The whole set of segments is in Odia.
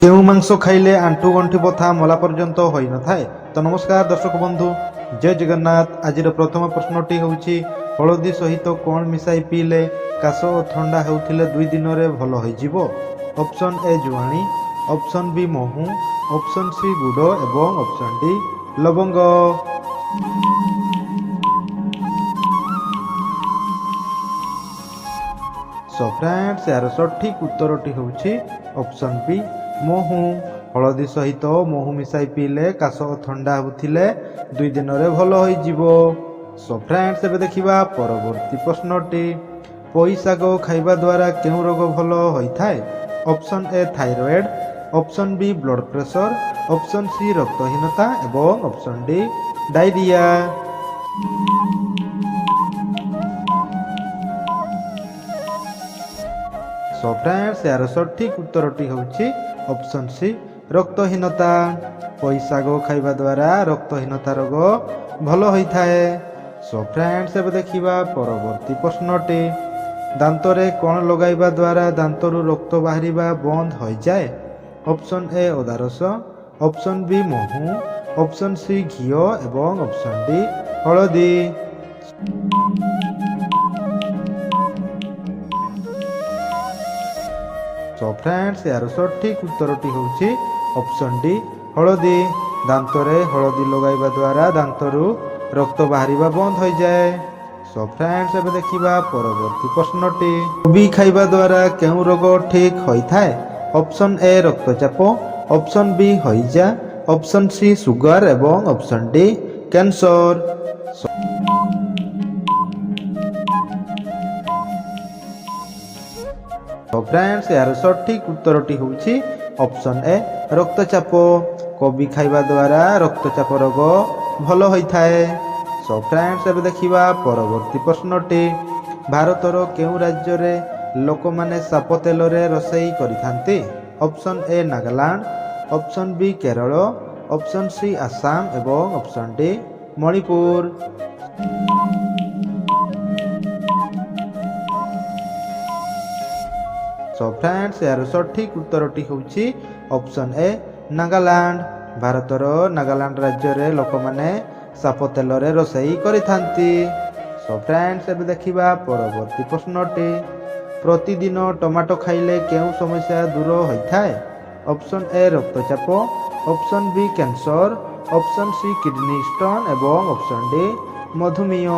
କେଉଁ ମାଂସ ଖାଇଲେ ଆଣ୍ଠୁ ଗଣ୍ଠି ବଥା ମଲା ପର୍ଯ୍ୟନ୍ତ ହୋଇନଥାଏ? ତ ନମସ୍କାର ଦର୍ଶକ ବନ୍ଧୁ, ଜୟ ଜଗନ୍ନାଥ। ଆଜିର ପ୍ରଥମ ପ୍ରଶ୍ନଟି ହେଉଛି, ହଳଦୀ ସହିତ କ'ଣ ମିଶାଇ ପିଇଲେ କାଶ ଓ ଥଣ୍ଡା ହେଉଥିଲେ 2 ଦିନରେ ଭଲ ହୋଇଯିବ? ଅପସନ୍ ଏ ଜୁଆଣି, ଅପସନ୍ ବି ମହୁ, ଅପସନ୍ ସି ଗୁଡ଼ ଏବଂ ଅପସନ୍ ଡି ଲବଙ୍ଗ। ସୋ ଫ୍ରେଣ୍ଡସ୍, ଏହାର ସଠିକ୍ ଉତ୍ତରଟି ହେଉଛି ଅପସନ୍ ବି ମହୁ। ହଳଦୀ ସହିତ ମହୁ ମିଶାଇ ପିଇଲେ କାଶ ଓ ଥଣ୍ଡା ହେଉଥିଲେ 2 ଦିନରେ ଭଲ ହୋଇଯିବ। ସୋ ଫ୍ରେଣ୍ଡସ୍, ଏବେ ଦେଖିବା ପରବର୍ତ୍ତୀ ପ୍ରଶ୍ନଟି। ପୋଇ ଶାଗ ଖାଇବା ଦ୍ୱାରା କେଉଁ ରୋଗ ଭଲ ହୋଇଥାଏ? ଅପସନ୍ ଏ thyroid, option B blood pressure, option C ରକ୍ତହୀନତା ଏବଂ option D diarrhoea. Show friends, ଏହାର ସଠିକ୍ ଉତ୍ତରଟି ହେଉଛି ଅପସନ୍ ସି ରକ୍ତହୀନତା। ପୋଇ ଶାଗ ଖାଇବା ଦ୍ୱାରା ରକ୍ତହୀନତା ରୋଗ ଭଲ ହୋଇଥାଏ। ସୋ ଫ୍ରେଣ୍ଡସ୍, ଏବେ ଦେଖିବା ପରବର୍ତ୍ତୀ ପ୍ରଶ୍ନଟି। ଦାନ୍ତରେ କ'ଣ ଲଗାଇବା ଦ୍ୱାରା ଦାନ୍ତରୁ ରକ୍ତ ବାହାରିବା ବନ୍ଦ ହୋଇଯାଏ? ଅପସନ୍ ଏ ଅଦା ରସ, ଅପସନ୍ ବି ମହୁ, ଅପସନ୍ ସି ଘିଅ ଏବଂ ଅପସନ୍ ଡି ହଳଦୀ। ସୋ ଫ୍ରେଣ୍ଡସ୍, ଏହାର ସଠିକ୍ ଉତ୍ତରଟି ହେଉଛି ଅପସନ୍ ଡି ହଳଦୀ। ଦାନ୍ତରେ ହଳଦୀ ଲଗାଇବା ଦ୍ୱାରା ଦାନ୍ତରୁ ରକ୍ତ ବାହାରିବା ବନ୍ଦ ହୋଇଯାଏ। ସୋ ଫ୍ରେଣ୍ଡସ୍, ଏବେ ଦେଖିବା ପରବର୍ତ୍ତୀ ପ୍ରଶ୍ନଟି। କୋବି ଖାଇବା ଦ୍ୱାରା କେଉଁ ରୋଗ ଠିକ୍ ହୋଇଥାଏ? ଅପସନ୍ ଏ ରକ୍ତଚାପ, ଅପସନ୍ ବି ହଇଜା, ଅପସନ୍ ସି ସୁଗାର ଏବଂ option D cancer. Show friends, ଏହାର ସଠିକ୍ ଉତ୍ତରଟି ହେଉଛି ଅପସନ୍ ଏ ରକ୍ତଚାପ। କୋବି ଖାଇବା ଦ୍ୱାରା ରକ୍ତଚାପ ରୋଗ ଭଲ ହୋଇଥାଏ। ସୋ ଫ୍ରେଣ୍ଡସ୍, ଏବେ ଦେଖିବା ପରବର୍ତ୍ତୀ ପ୍ରଶ୍ନଟି। ଭାରତର କେଉଁ ରାଜ୍ୟରେ ଲୋକମାନେ ସାପ ତେଲରେ ରୋଷେଇ କରିଥାନ୍ତି? Option A Nagaland, option B Kerala, option C Assam ଏବଂ option D Manipur. So friends, ଏହାର ସଠିକ୍ ଉତ୍ତରଟି ହେଉଛି ଅପସନ୍ ଏ ନାଗାଲାଣ୍ଡ। ଭାରତର ନାଗାଲାଣ୍ଡ ରାଜ୍ୟରେ ଲୋକମାନେ ସାପ ତେଲରେ ରୋଷେଇ କରିଥାନ୍ତି। ସୋ ଫ୍ରେଣ୍ଡସ୍, ଏବେ ଦେଖିବା ପରବର୍ତ୍ତୀ ପ୍ରଶ୍ନଟି। ପ୍ରତିଦିନ ଟମାଟୋ ଖାଇଲେ କେଉଁ ସମସ୍ୟା ଦୂର ହୋଇଥାଏ? ଅପସନ୍ ଏ ରକ୍ତଚାପ, option B cancer, option C kidney stone ଏବଂ ଅପସନ୍ ଡି ମଧୁମେହ।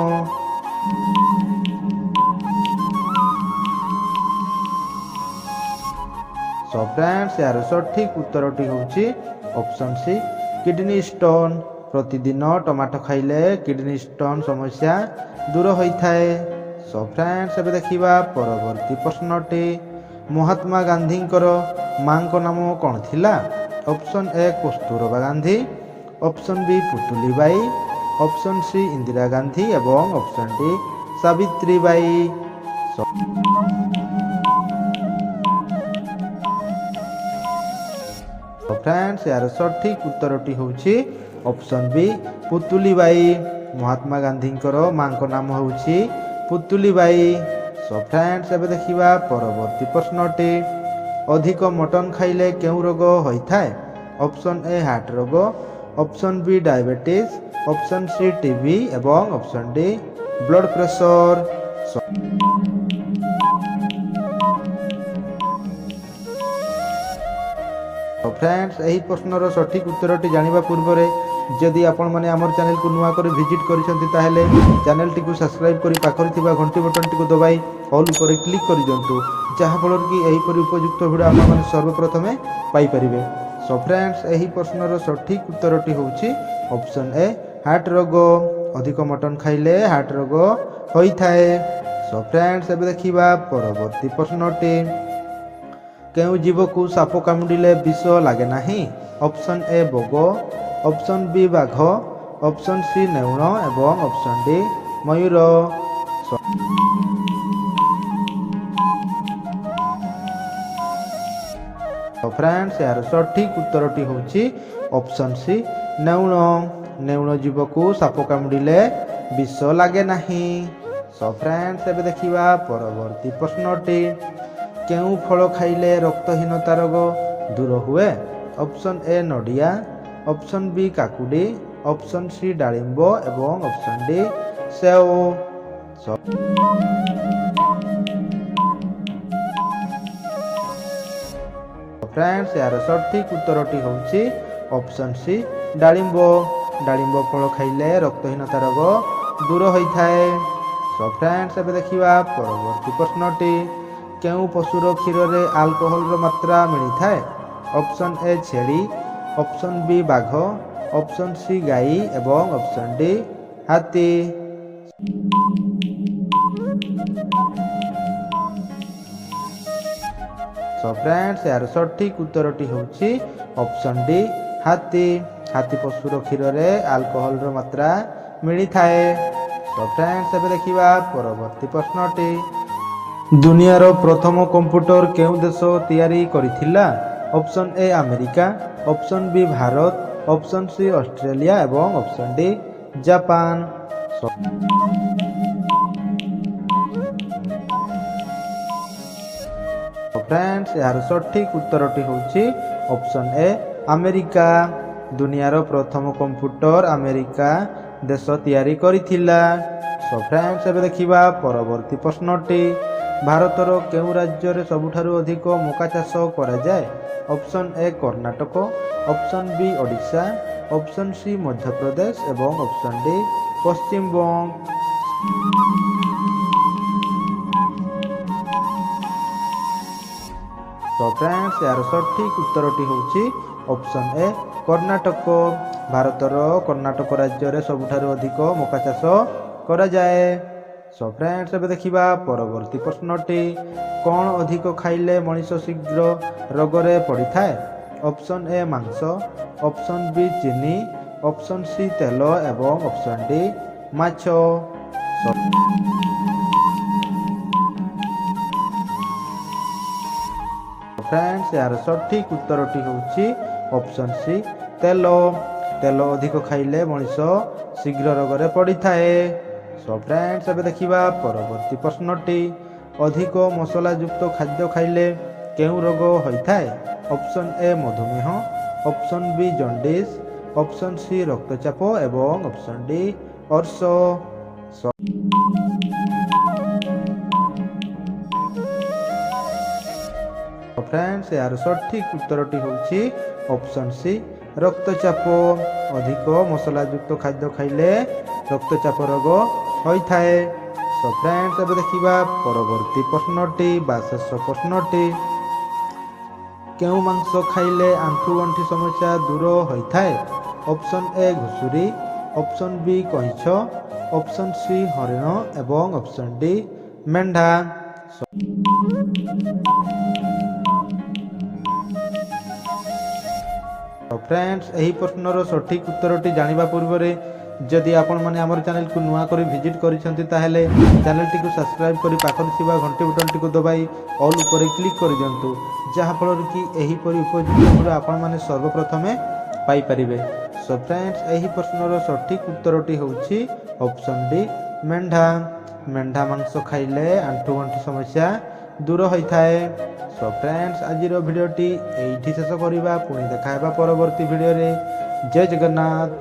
ସୋ ଫ୍ରେଣ୍ଡସ୍, ଏହାର ସଠିକ୍ ଉତ୍ତରଟି ହେଉଛି ଅପସନ୍ ସି କିଡନୀ ଷ୍ଟୋନ୍। ପ୍ରତିଦିନ ଟମାଟୋ ଖାଇଲେ କିଡନୀ ଷ୍ଟୋନ୍ ସମସ୍ୟା ଦୂର ହୋଇଥାଏ। ସୋ ଫ୍ରେଣ୍ଡସ୍, ଏବେ ଦେଖିବା ପରବର୍ତ୍ତୀ ପ୍ରଶ୍ନଟି। ମହାତ୍ମା ଗାନ୍ଧୀଙ୍କର ମାଙ୍କ ନାମ କ'ଣ ଥିଲା? Option A Kasturba Gandhi, option B Putlibai, option C Indira Gandhi ଏବଂ ଅପସନ୍ ଡି ସାବିତ୍ରୀବାଇ। ଫ୍ରେଣ୍ଡସ୍, ଏହାର ସଠିକ୍ ଉତ୍ତରଟି ହେଉଛି ଅପସନ୍ ବି ପୁତୁଲିବାଇ। ମହାତ୍ମା ଗାନ୍ଧୀଙ୍କର ମାଙ୍କ ନାମ ହେଉଛି ପୁତୁଲିବାଇ। ସୋ ଫ୍ରେଣ୍ଡସ୍, ଏବେ ଦେଖିବା ପରବର୍ତ୍ତୀ ପ୍ରଶ୍ନଟି। ଅଧିକ ମଟନ୍ ଖାଇଲେ କେଉଁ ରୋଗ ହୋଇଥାଏ? ଅପସନ୍ ଏ ହାର୍ଟ ରୋଗ, option B diabetes, option C TB ଏବଂ option D blood pressure. Friends, ଏହି ପ୍ରଶ୍ନର ସଠିକ୍ ଉତ୍ତରଟି ଜାଣିବା ପୂର୍ବରୁ ଯଦି ଆପଣମାନେ ଆମର ଚ୍ୟାନେଲକୁ ନୂଆ କରି ଭିଜିଟ୍ କରିଛନ୍ତି ତାହେଲେ ଚ୍ୟାନେଲଟିକୁ ସବସ୍କ୍ରାଇବ୍ କରି ପାଖରେ ଥିବା ଘଣ୍ଟି ବଟନଟିକୁ ଦବାଇ ଅଲ୍ ଉପରେ କ୍ଲିକ୍ କରିଦିଅନ୍ତୁ, ଯାହାଫଳରେ କି ଏହିପରି ଉପଯୁକ୍ତ ଭିଡ଼ିଓ ଆପଣମାନେ ସର୍ବପ୍ରଥମେ ପାଇପାରିବେ। ସୋ ଫ୍ରେଣ୍ଡସ୍, ଏହି ପ୍ରଶ୍ନର ସଠିକ୍ ଉତ୍ତରଟି ହେଉଛି ଅପସନ୍ ଏ ହାର୍ଟ ରୋଗ। ଅଧିକ ମଟନ୍ ଖାଇଲେ ହାର୍ଟ ରୋଗ ହୋଇଥାଏ। ସୋ ଫ୍ରେଣ୍ଡସ୍, ଏବେ ଦେଖିବା ପରବର୍ତ୍ତୀ ପ୍ରଶ୍ନଟି। କେଉଁ ଜୀବକୁ ସାପ କାମୁଡ଼ିଲେ ବିଷ ଲାଗେ ନାହିଁ? ଅପସନ୍ ଏ ବଗ, ଅପସନ୍ ବି ବାଘ, ଅପସନ୍ ସି ନେଉଳ ଏବଂ ଅପସନ୍ ଡି ମୟୂର। ଫ୍ରେଣ୍ଡସ୍, ଏହାର ସଠିକ୍ ଉତ୍ତରଟି ହେଉଛି ଅପସନ୍ ସି ନେଉଳ। ନେଉଳ ଜୀବକୁ ସାପ କାମୁଡ଼ିଲେ ବିଷ ଲାଗେ ନାହିଁ। ସୋ ଫ୍ରେଣ୍ଡସ୍, ଏବେ ଦେଖିବା ପରବର୍ତ୍ତୀ ପ୍ରଶ୍ନଟି। କେଉଁ ଫଳ ଖାଇଲେ ରକ୍ତହୀନତା ରୋଗ ଦୂର ହୁଏ? ଅପସନ୍ ଏ ନଡ଼ିଆ, ଅପସନ୍ ବି କାକୁଡ଼ି, ଅପସନ୍ ସି ଡାଳିମ୍ବ ଏବଂ ଅପସନ୍ ଡି ସେଓ। ଫ୍ରେଣ୍ଡସ୍ ଏହାର ସଠିକ୍ ଉତ୍ତରଟି ହେଉଛି ଅପସନ୍ ସି ଡାଳିମ୍ବ। ଡାଳିମ୍ବ ଫଳ ଖାଇଲେ ରକ୍ତହୀନତା ରୋଗ ଦୂର ହୋଇଥାଏ। ଫ୍ରେଣ୍ଡସ୍ ଏବେ ଦେଖିବା ପରବର୍ତ୍ତୀ ପ୍ରଶ୍ନଟି। କେଉଁ ପଶୁର କ୍ଷୀରରେ ଆଲକୋହଲର ମାତ୍ରା ମିଳିଥାଏ? ଅପସନ୍ ଏ ଛେଳି, ଅପସନ୍ ବି ବାଘ, ଅପସନ୍ ସି ଗାଈ ଏବଂ ଅପସନ୍ ଡି ହାତୀ। ଫ୍ରେଣ୍ଡସ୍ ଏହାର ସଠିକ୍ ଉତ୍ତରଟି ହେଉଛି ଅପସନ୍ ଡି ହାତୀ। ହାତୀ ପଶୁର କ୍ଷୀରରେ ଆଲକୋହଲର ମାତ୍ରା ମିଳିଥାଏ। ଫ୍ରେଣ୍ଡସ୍ ଏବେ ଦେଖିବା ପରବର୍ତ୍ତୀ ପ୍ରଶ୍ନଟି। ଦୁନିଆର ପ୍ରଥମ କମ୍ପ୍ୟୁଟର କେଉଁ ଦେଶ ତିଆରି କରିଥିଲା? Option A America, option B Bharat, option C Australia ଏବଂ ଅପସନ୍ ଡି ଜାପାନ। ଫ୍ରେଣ୍ଡସ୍ ଏହାର ସଠିକ୍ ଉତ୍ତରଟି ହେଉଛି ଅପସନ୍ ଏ ଆମେରିକା। ଦୁନିଆର ପ୍ରଥମ କମ୍ପ୍ୟୁଟର ଆମେରିକା ଦେଶ ତିଆରି କରିଥିଲା। ଫ୍ରେଣ୍ଡସ୍ ଏବେ ଦେଖିବା ପରବର୍ତ୍ତୀ ପ୍ରଶ୍ନଟି। ଭାରତର କେଉଁ ରାଜ୍ୟରେ ସବୁଠାରୁ ଅଧିକ ମକା ଚାଷ କରାଯାଏ? Option A Karnataka, option B Odisha, option C Madhya Pradesh ଏବଂ ଅପସନ୍ ଡି ପଶ୍ଚିମବଙ୍ଗ। ଫ୍ରେଣ୍ଡସ୍ ଏହାର ସଠିକ୍ ଉତ୍ତରଟି ହେଉଛି ଅପସନ୍ ଏ କର୍ଣ୍ଣାଟକ। ଭାରତର କର୍ଣ୍ଣାଟକ ରାଜ୍ୟରେ ସବୁଠାରୁ ଅଧିକ ମକା ଚାଷ କରାଯାଏ। ଫ୍ରେଣ୍ଡସ୍ ଏବେ ଦେଖିବା ପରବର୍ତ୍ତୀ ପ୍ରଶ୍ନଟି। କ'ଣ ଅଧିକ ଖାଇଲେ ମଣିଷ ଶୀଘ୍ର ରୋଗରେ ପଡ଼ିଥାଏ? ଅପସନ୍ ଏ ମାଂସ, ଅପସନ୍ ବି ଚିନି, ଅପସନ୍ ସି ତେଲ ଏବଂ ଅପସନ୍ ଡି ମାଛ। ଫ୍ରେଣ୍ଡସ୍ ଏହାର ସଠିକ୍ ଉତ୍ତରଟି ହେଉଛି ଅପସନ୍ ସି ତେଲ। ତେଲ ଅଧିକ ଖାଇଲେ ମଣିଷ ଶୀଘ୍ର ରୋଗରେ ପଡ଼ିଥାଏ। ଫ୍ରେଣ୍ଡସ୍ ଏବେ ଦେଖିବା ପରବର୍ତ୍ତୀ ପ୍ରଶ୍ନଟି। ଅଧିକ ମସଲାଯୁକ୍ତ ଖାଦ୍ୟ ଖାଇଲେ କେଉଁ ରୋଗ ହୋଇଥାଏ? ଅପସନ୍ ଏ ମଧୁମେହ, option B jaundice, option C ରକ୍ତଚାପ ଏବଂ ଅପସନ୍ ଡି ଅର୍ଶ। ଫ୍ରେଣ୍ଡସ୍ ଏହାର ସଠିକ୍ ଉତ୍ତରଟି ହେଉଛି ଅପସନ୍ ସି ରକ୍ତଚାପ। ଅଧିକ ମସଲାଯୁକ୍ତ ଖାଦ୍ୟ ଖାଇଲେ ରକ୍ତଚାପ ରୋଗ ହୋଇଥାଏ। ଫ୍ରେଣ୍ଡସ୍ ଏବେ ଦେଖିବା ପରବର୍ତ୍ତୀ ପ୍ରଶ୍ନଟି ବା ଶେଷ ପ୍ରଶ୍ନଟି। କେଉଁ ମାଂସ ଖାଇଲେ ଆଣ୍ଠୁଗଣ୍ଠି ସମସ୍ୟା ଦୂର ହୋଇଥାଏ? ଅପସନ୍ ଏ ଘୁଷୁରୀ, ଅପସନ୍ ବି କଇଁଛ, ଅପସନ୍ ସି ହରିଣ ଏବଂ ଅପସନ୍ ଡି ମେଣ୍ଢା। ଫ୍ରେଣ୍ଡସ୍ ଏହି ପ୍ରଶ୍ନର ସଠିକ୍ ଉତ୍ତରଟି ଜାଣିବା ପୂର୍ବରେ ଯଦି ଆପଣମାନେ ଆମର ଚ୍ୟାନେଲକୁ ନୂଆ କରି ଭିଜିଟ୍ କରିଛନ୍ତି ତାହେଲେ ଚ୍ୟାନେଲଟିକୁ ସବସ୍କ୍ରାଇବ୍ କରି ପାଖରେ ଥିବା ଘଣ୍ଟି ବଟନଟିକୁ ଦବାଇ ଅଲ୍ ଉପରେ କ୍ଲିକ୍ କରିଦିଅନ୍ତୁ, ଯାହାଫଳରେ କି ଏହିପରି ଉପଯୁକ୍ତ ଭିଡ଼ିଓ ଆପଣମାନେ ସର୍ବପ୍ରଥମେ ପାଇପାରିବେ। ଫ୍ରେଣ୍ଡସ୍ ଏହି ପ୍ରଶ୍ନର ସଠିକ୍ ଉତ୍ତରଟି ହେଉଛି ଅପସନ୍ ଡି ମେଣ୍ଢା। ମେଣ୍ଢା ମାଂସ ଖାଇଲେ ଆଣ୍ଠୁଗଣ୍ଠି ସମସ୍ୟା ଦୂର ହୋଇଥାଏ। ଫ୍ରେଣ୍ଡସ୍ ଆଜିର ଭିଡ଼ିଓଟି ଏଇଠି ଶେଷ କରିବା। ପୁଣି ଦେଖା ହେବା ପରବର୍ତ୍ତୀ ଭିଡ଼ିଓରେ। ଜୟ ଜଗନ୍ନାଥ।